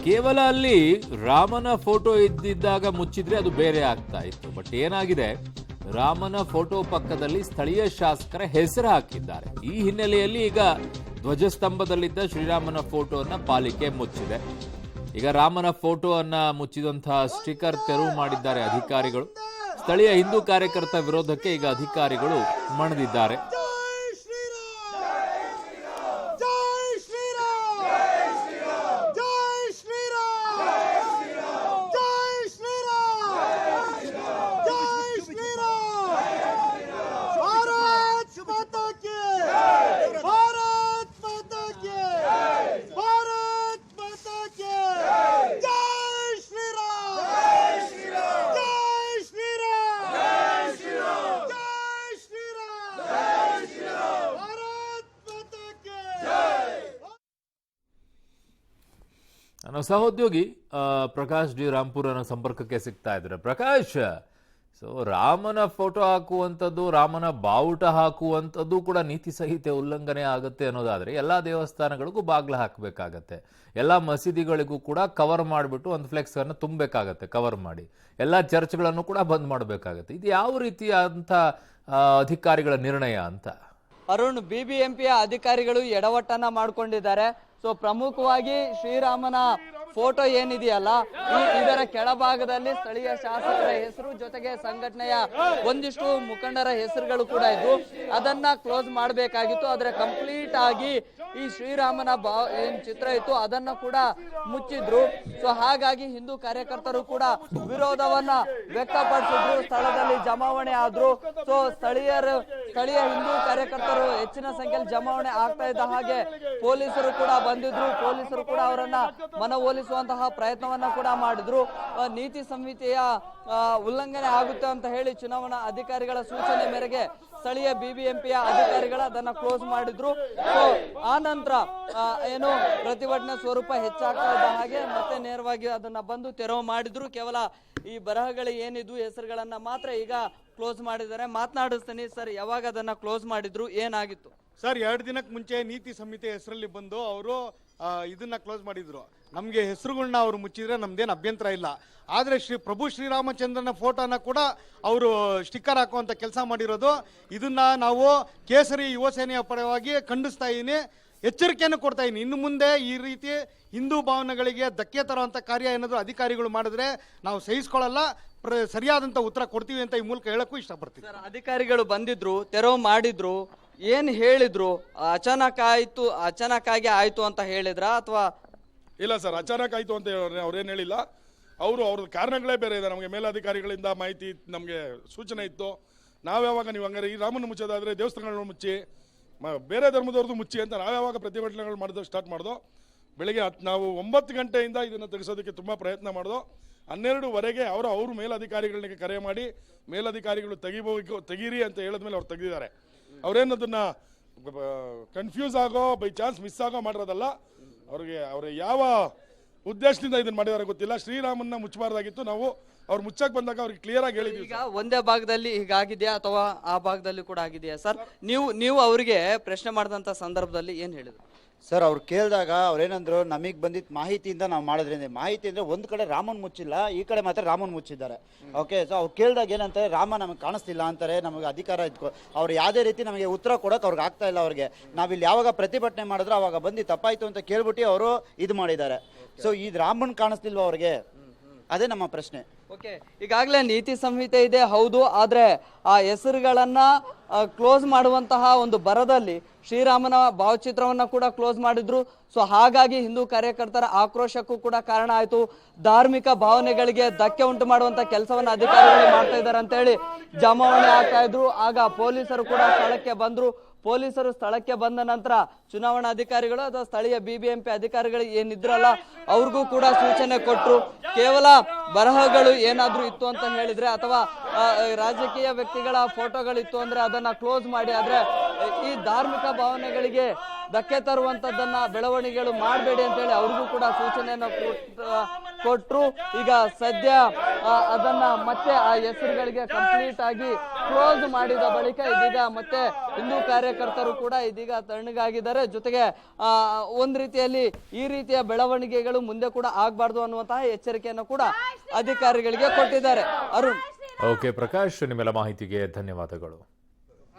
ಕೇವಲ ಅಲ್ಲಿ ರಾಮನ ಫೋಟೋ ಇದ್ದಿದ್ದಾಗ ಮುಚ್ಚಿದ್ರೆ ಅದು ಬೇರೆ ಆಗ್ತಾ ಇತ್ತು. ಬಟ್ ಏನಾಗಿದೆ, ರಾಮನ ಫೋಟೋ ಪಕ್ಕದಲ್ಲಿ ಸ್ಥಳೀಯ ಶಾಸಕರ ಹೆಸರು ಹಾಕಿದ್ದಾರೆ. ಈ ಹಿನ್ನೆಲೆಯಲ್ಲಿ ಈಗ ಧ್ವಜಸ್ತಂಭದಲ್ಲಿದ್ದ ಶ್ರೀರಾಮನ ಫೋಟೋನ ಪಾಲಿಕೆ ಮುಚ್ಚಿದೆ. ಈಗ ರಾಮನ ಫೋಟೋ ಅನ್ನ ಮುಚ್ಚಿದಂತಹ ಸ್ಟಿಕರ್ ತೆರವು ಮಾಡಿದ್ದಾರೆ ಅಧಿಕಾರಿಗಳು. ಸ್ಥಳೀಯ ಹಿಂದೂ ಕಾರ್ಯಕರ್ತ ವಿರೋಧಕ್ಕೆ ಈಗ ಅಧಿಕಾರಿಗಳು ಮಣಿದಿದ್ದಾರೆ. ನನ್ನ ಸಹೋದ್ಯೋಗಿ ಪ್ರಕಾಶ್ ಡಿ ರಾಂಪುರನ ಸಂಪರ್ಕಕ್ಕೆ ಸಿಗ್ತಾ ಇದ್ದಾರೆ. ಪ್ರಕಾಶ್, ಸೊ ರಾಮನ ಫೋಟೋ ಹಾಕುವಂಥದ್ದು, ರಾಮನ ಬಾವುಟ ಹಾಕುವಂಥದ್ದು ಕೂಡ ನೀತಿ ಸಂಹಿತೆ ಉಲ್ಲಂಘನೆ ಆಗುತ್ತೆ ಅನ್ನೋದಾದ್ರೆ ಎಲ್ಲ ದೇವಸ್ಥಾನಗಳಿಗೂ ಬಾಗ್ಲ ಹಾಕಬೇಕಾಗತ್ತೆ, ಎಲ್ಲ ಮಸೀದಿಗಳಿಗೂ ಕೂಡ ಕವರ್ ಮಾಡಿಬಿಟ್ಟು ಒಂದು ಫ್ಲೆಕ್ಸ್ ಅನ್ನು ತುಂಬಬೇಕಾಗತ್ತೆ, ಕವರ್ ಮಾಡಿ ಎಲ್ಲ ಚರ್ಚ್ಗಳನ್ನು ಕೂಡ ಬಂದ್ ಮಾಡಬೇಕಾಗತ್ತೆ. ಇದು ಯಾವ ರೀತಿಯಾದಂಥ ಅಧಿಕಾರಿಗಳ ನಿರ್ಣಯ ಅಂತ? ಅರುಣ್, ಬಿಬಿಎಂಪಿಯ ಅಧಿಕಾರಿಗಳು ಎಡವಟ್ಟನ್ನ ಮಾಡ್ಕೊಂಡಿದ್ದಾರೆ. ಸೊ ಪ್ರಮುಖವಾಗಿ ಶ್ರೀರಾಮನ ಫೋಟೋ ಏನಿದೆಯಲ್ಲ, ಇದರ ಕೆಳಭಾಗದಲ್ಲಿ ಸ್ಥಳೀಯ ಶಾಸಕರ ಹೆಸರು ಜೊತೆಗೆ ಸಂಘಟನೆಯ ಒಂದಿಷ್ಟು ಮುಖಂಡರ ಹೆಸರುಗಳು ಕೂಡ ಇದ್ದು ಅದನ್ನ ಕ್ಲೋಸ್ ಮಾಡಬೇಕಾಗಿತ್ತು. ಆದ್ರೆ ಕಂಪ್ಲೀಟ್ ಆಗಿ ಈ ಶ್ರೀರಾಮನ ಏನ್ ಚಿತ್ರ ಇತ್ತು ಅದನ್ನ ಕೂಡ ಮುಚ್ಚಿದ್ರು. ಸೊ ಹಾಗಾಗಿ ಹಿಂದೂ ಕಾರ್ಯಕರ್ತರು ಕೂಡ ವಿರೋಧವನ್ನ ವ್ಯಕ್ತಪಡಿಸಿದ್ರು, ಸ್ಥಳದಲ್ಲಿ ಜಮಾವಣೆ ಆದ್ರು. ಸೊ ಸ್ಥಳೀಯ ಹಿಂದೂ ಕಾರ್ಯಕರ್ತರು ಹೆಚ್ಚಿನ ಸಂಖ್ಯೆಯಲ್ಲಿ ಜಮಾವಣೆ ಆಗ್ತಾ ಇದ್ದ ಹಾಗೆ ಪೊಲೀಸರು ಕೂಡ ಬಂದಿದ್ರು. ಪೊಲೀಸರು ಕೂಡ ಅವರನ್ನ ಮನವೊಲಿಸುವಂತಹ ಪ್ರಯತ್ನವನ್ನ ಕೂಡ ಮಾಡಿದ್ರು. ನೀತಿ ಸಂಹಿತೆಯ ಉಲ್ಲಂಘನೆ ಆಗುತ್ತೆ ಅಂತ ಹೇಳಿ ಚುನಾವಣಾ ಅಧಿಕಾರಿಗಳ ಸೂಚನೆ ಮೇರೆಗೆ ಸ್ಥಳೀಯ ಬಿಬಿಎಂಪಿಯ ಅಧಿಕಾರಿಗಳು ಅದನ್ನ ಕ್ಲೋಸ್ ಮಾಡಿದ್ರು. ಸೊ ಆ ನಂತರ ಏನು ಪ್ರತಿಭಟನೆ ಸ್ವರೂಪ ಹೆಚ್ಚಾಗ್ತಾ ಇದ್ದ ಹಾಗೆ ಮತ್ತೆ ನೇರವಾಗಿ ಅದನ್ನ ಬಂದು ತೆರವು ಮಾಡಿದ್ರು. ಕೇವಲ ಈ ಬರಹಗಳು ಏನಿದ್ವು ಹೆಸರುಗಳನ್ನ ಮಾತ್ರ ಈಗ ಕ್ಲೋಸ್ ಮಾಡಿದ್ದಾರೆ. ಮಾತನಾಡಿಸ್ತೀನಿ ಸರ್, ಯಾವಾಗ ಅದನ್ನ ಕ್ಲೋಸ್ ಮಾಡಿದ್ರು, ಏನಾಗಿತ್ತು? ಸರ್, 2 ದಿನಕ್ಕೆ ಮುಂಚೆ ನೀತಿ ಸಂಹಿತೆ ಹೆಸರಲ್ಲಿ ಬಂದು ಅವರು ಇದನ್ನ ಕ್ಲೋಸ್ ಮಾಡಿದ್ರು. ನಮಗೆ ಹೆಸರುಗಳನ್ನ ಅವರು ಮುಚ್ಚಿದ್ರೆ ನಮ್ದೇನು ಅಭ್ಯಂತರ ಇಲ್ಲ. ಆದರೆ ಪ್ರಭು ಶ್ರೀರಾಮಚಂದ್ರನ ಫೋಟೋನ ಕೂಡ ಅವರು ಸ್ಟಿಕ್ಕರ್ ಹಾಕುವಂಥ ಕೆಲಸ ಮಾಡಿರೋದು, ಇದನ್ನ ನಾವು ಕೇಸರಿ ಯುವ ಸೇನೆಯ ಪರವಾಗಿ ಖಂಡಿಸ್ತಾ ಇದ್ದೀನಿ, ಎಚ್ಚರಿಕೆಯನ್ನು ಕೊಡ್ತಾ ಇದ್ದೀನಿ. ಇನ್ನು ಮುಂದೆ ಈ ರೀತಿ ಹಿಂದೂ ಭಾವನೆಗಳಿಗೆ ಧಕ್ಕೆ ತರುವಂಥ ಕಾರ್ಯ ಏನಾದರೂ ಅಧಿಕಾರಿಗಳು ಮಾಡಿದ್ರೆ ನಾವು ಸಹಿಸ್ಕೊಳ್ಳಲ್ಲ, ಸರಿಯಾದಂಥ ಉತ್ತರ ಕೊಡ್ತೀವಿ ಅಂತ ಈ ಮೂಲಕ ಹೇಳಕ್ಕೂ ಇಷ್ಟಪಡ್ತೀವಿ. ಸರ್, ಅಧಿಕಾರಿಗಳು ಬಂದಿದ್ರು, ತೆರವು ಮಾಡಿದ್ರು, ಏನ್ ಹೇಳಿದ್ರು? ಅಚಾನಕ್ ಆಗಿ ಆಯ್ತು ಅಂತ ಹೇಳಿದ್ರ ಅಥವಾ? ಇಲ್ಲ ಸರ್, ಅಚಾನಕ್ ಆಯ್ತು ಅಂತ ಅವ್ರೇನು ಹೇಳಿಲ್ಲ. ಅವ್ರ ಕಾರಣಗಳೇ ಬೇರೆ ಇದೆ. ನಮಗೆ ಮೇಲಧಿಕಾರಿಗಳಿಂದ ಮಾಹಿತಿ, ನಮಗೆ ಸೂಚನೆ ಇತ್ತು. ನಾವ್ಯಾವಾಗ ನೀವು ಹಂಗಾರೆ ಈ ರಾಮನ ಮುಚ್ಚೋದಾದ್ರೆ ದೇವಸ್ಥಾನಗಳನ್ನ ಮುಚ್ಚಿ, ಬೇರೆ ಧರ್ಮದವ್ರದ್ದು ಮುಚ್ಚಿ ಅಂತ ನಾವ್ಯಾವಾಗ ಪ್ರತಿಭಟನೆಗಳು ಮಾಡೋದು ಸ್ಟಾರ್ಟ್ ಮಾಡ್ದೋ. ಬೆಳಿಗ್ಗೆ ನಾವು 9 ಗಂಟೆಯಿಂದ ಇದನ್ನು ತೆಗೆಸೋದಕ್ಕೆ ತುಂಬ ಪ್ರಯತ್ನ ಮಾಡ್ದೋ. 12ವರೆಗೆ ಅವ್ರ ಮೇಲಧಿಕಾರಿಗಳಿಗೆ ಕರೆ ಮಾಡಿ ಮೇಲಧಿಕಾರಿಗಳು ತೆಗೀರಿ ಅಂತ ಹೇಳಿದ್ಮೇಲೆ ಅವ್ರು ತೆಗೆದಿದ್ದಾರೆ. ಅವ್ರೇನದನ್ನ ಕನ್ಫ್ಯೂಸ್ ಆಗೋ ಬೈ ಚಾನ್ಸ್ ಮಿಸ್ ಆಗೋ ಮಾಡಿರೋದಲ್ಲ. ಅವ್ರಿಗೆ ಯಾವ ಉದ್ದೇಶದಿಂದ ಇದನ್ನ ಮಾಡಿದಾರೆ ಗೊತ್ತಿಲ್ಲ. ಶ್ರೀರಾಮನ್ನ ಮುಚ್ಚಬಾರ್ದಾಗಿತ್ತು. ನಾವು ಅವ್ರು ಮುಚ್ಚಕ್ ಬಂದಾಗ ಅವ್ರಿಗೆ ಕ್ಲಿಯರ್ ಆಗಿ ಹೇಳಿದ್ವಿ. ಈಗ ಒಂದೇ ಭಾಗದಲ್ಲಿ ಹೀಗಾಗಿದೆಯಾ ಅಥವಾ ಆ ಭಾಗದಲ್ಲಿ ಕೂಡ ಆಗಿದೆಯಾ ಸರ್? ನೀವು ಅವರಿಗೆ ಪ್ರಶ್ನೆ ಮಾಡಿದಂತ ಸಂದರ್ಭದಲ್ಲಿ ಏನ್ ಹೇಳಿದ್ರು ಸರ್? ಅವ್ರು ಕೇಳಿದಾಗ ಅವ್ರೇನಂದ್ರು, ನಮಗೆ ಬಂದಿದ್ದ ಮಾಹಿತಿಯಿಂದ ನಾವು ಮಾಡೋದ್ರಿಂದ, ಮಾಹಿತಿ ಅಂದರೆ ಒಂದು ಕಡೆ ರಾಮನ್ ಮುಚ್ಚಿಲ್ಲ, ಈ ಕಡೆ ಮಾತ್ರ ರಾಮನ್ ಮುಚ್ಚಿದ್ದಾರೆ. ಓಕೆ, ಸೊ ಅವ್ರು ಕೇಳಿದಾಗ ಏನಂತಾರೆ, ರಾಮ ನಮಗೆ ಕಾಣಿಸ್ತಿಲ್ಲ ಅಂತಾರೆ, ನಮಗೆ ಅಧಿಕಾರ ಇದ್ಕೊ, ಅವ್ರು ಯಾವುದೇ ರೀತಿ ನಮಗೆ ಉತ್ತರ ಕೊಡೋಕೆ ಅವ್ರಿಗೆ ಆಗ್ತಾ ಇಲ್ಲ. ಅವ್ರಿಗೆ ನಾವಿಲ್ಲಿ ಯಾವಾಗ ಪ್ರತಿಭಟನೆ ಮಾಡಿದ್ರು ಅವಾಗ ಬಂದು ತಪ್ಪಾಯಿತು ಅಂತ ಕೇಳ್ಬಿಟ್ಟು ಅವರು ಇದು ಮಾಡಿದ್ದಾರೆ. ಸೊ ಇದು ರಾಮನ್ ಕಾಣಿಸ್ತಿಲ್ವ ಅವ್ರಿಗೆ? ಅದೇ ನಮ್ಮ ಪ್ರಶ್ನೆ. ಓಕೆ, ಈಗಾಗಲೇ ನೀತಿ ಸಂಹಿತೆ ಇದೆ, ಹೌದು. ಆದ್ರೆ ಆ ಹೆಸರುಗಳನ್ನ ಕ್ಲೋಸ್ ಮಾಡುವಂತಹ ಒಂದು ಬರದಲ್ಲಿ ಶ್ರೀರಾಮನ ಭಾವಚಿತ್ರವನ್ನ ಕೂಡ ಕ್ಲೋಸ್ ಮಾಡಿದ್ರು. ಸೊ ಹಾಗಾಗಿ ಹಿಂದೂ ಕಾರ್ಯಕರ್ತರ ಆಕ್ರೋಶಕ್ಕೂ ಕೂಡ ಕಾರಣ ಆಯ್ತು. ಧಾರ್ಮಿಕ ಭಾವನೆಗಳಿಗೆ ಧಕ್ಕೆ ಉಂಟು ಮಾಡುವಂತ ಕೆಲಸವನ್ನ ಅಧಿಕಾರಿಗಳು ಮಾಡ್ತಾ ಇದ್ದಾರೆ ಅಂತ ಹೇಳಿ ಜಮಾವಣೆ ಆಗ್ತಾ ಇದ್ರು. ಆಗ ಪೊಲೀಸರು ಕೂಡ ಸ್ಥಳಕ್ಕೆ ಬಂದ್ರು. ಪೊಲೀಸರು ಸ್ಥಳಕ್ಕೆ ಬಂದ ನಂತರ ಚುನಾವಣಾ ಅಧಿಕಾರಿಗಳು ಅಥವಾ ಸ್ಥಳೀಯ ಬಿಬಿಎಂಪಿ ಅಧಿಕಾರಿಗಳು ಏನಿದ್ರಲ್ಲ ಅವ್ರಿಗೂ ಕೂಡ ಸೂಚನೆ ಕೊಟ್ಟರು. ಕೇವಲ ಬರಹಗಳು ಏನಾದ್ರೂ ಇತ್ತು ಅಂತ ಹೇಳಿದ್ರೆ ಅಥವಾ ರಾಜಕೀಯ ವ್ಯಕ್ತಿಗಳ ಫೋಟೋಗಳಿತ್ತು ಅಂದ್ರೆ ಅದನ್ನ ಕ್ಲೋಸ್ ಮಾಡಿ, ಆದ್ರೆ ಈ ಧಾರ್ಮಿಕ ಭಾವನೆಗಳಿಗೆ ಧಕ್ಕೆ ತರುವಂತದ್ದನ್ನ ಬೆಳವಣಿಗೆಗಳು ಮಾಡಬೇಡಿ ಅಂತ ಹೇಳಿ ಅವ್ರಿಗೂ ಕೂಡ ಸೂಚನೆಯನ್ನು ಕೊಟ್ರು. ಈಗ ಸದ್ಯ ಅದನ್ನ ಮತ್ತೆ ಆ ಹೆಸರುಗಳಿಗೆ ಕಂಪ್ಲೀಟ್ ಆಗಿ ಕ್ಲೋಸ್ ಮಾಡಿದ ಬಳಿಕ ಇದೀಗ ಮತ್ತೆ ಹಿಂದೂ ಕಾರ್ಯಕರ್ತರು ಕೂಡ ಇದೀಗ ತಣ್ಣಗಾಗಿದ್ದಾರೆ. ಜೊತೆಗೆ ಒಂದ್ ರೀತಿಯಲ್ಲಿ ಈ ರೀತಿಯ ಬೆಳವಣಿಗೆಗಳು ಮುಂದೆ ಕೂಡ ಆಗ್ಬಾರ್ದು ಅನ್ನುವಂತಹ ಎಚ್ಚರಿಕೆಯನ್ನು ಕೂಡ ಅಧಿಕಾರಿಗಳಿಗೆ ಕೊಟ್ಟಿದ್ದಾರೆ. ಅರುಣ್. ಓಕೆ ಪ್ರಕಾಶ್, ನಿಮ್ಮೆಲ್ಲ ಮಾಹಿತಿಗೆ ಧನ್ಯವಾದಗಳು.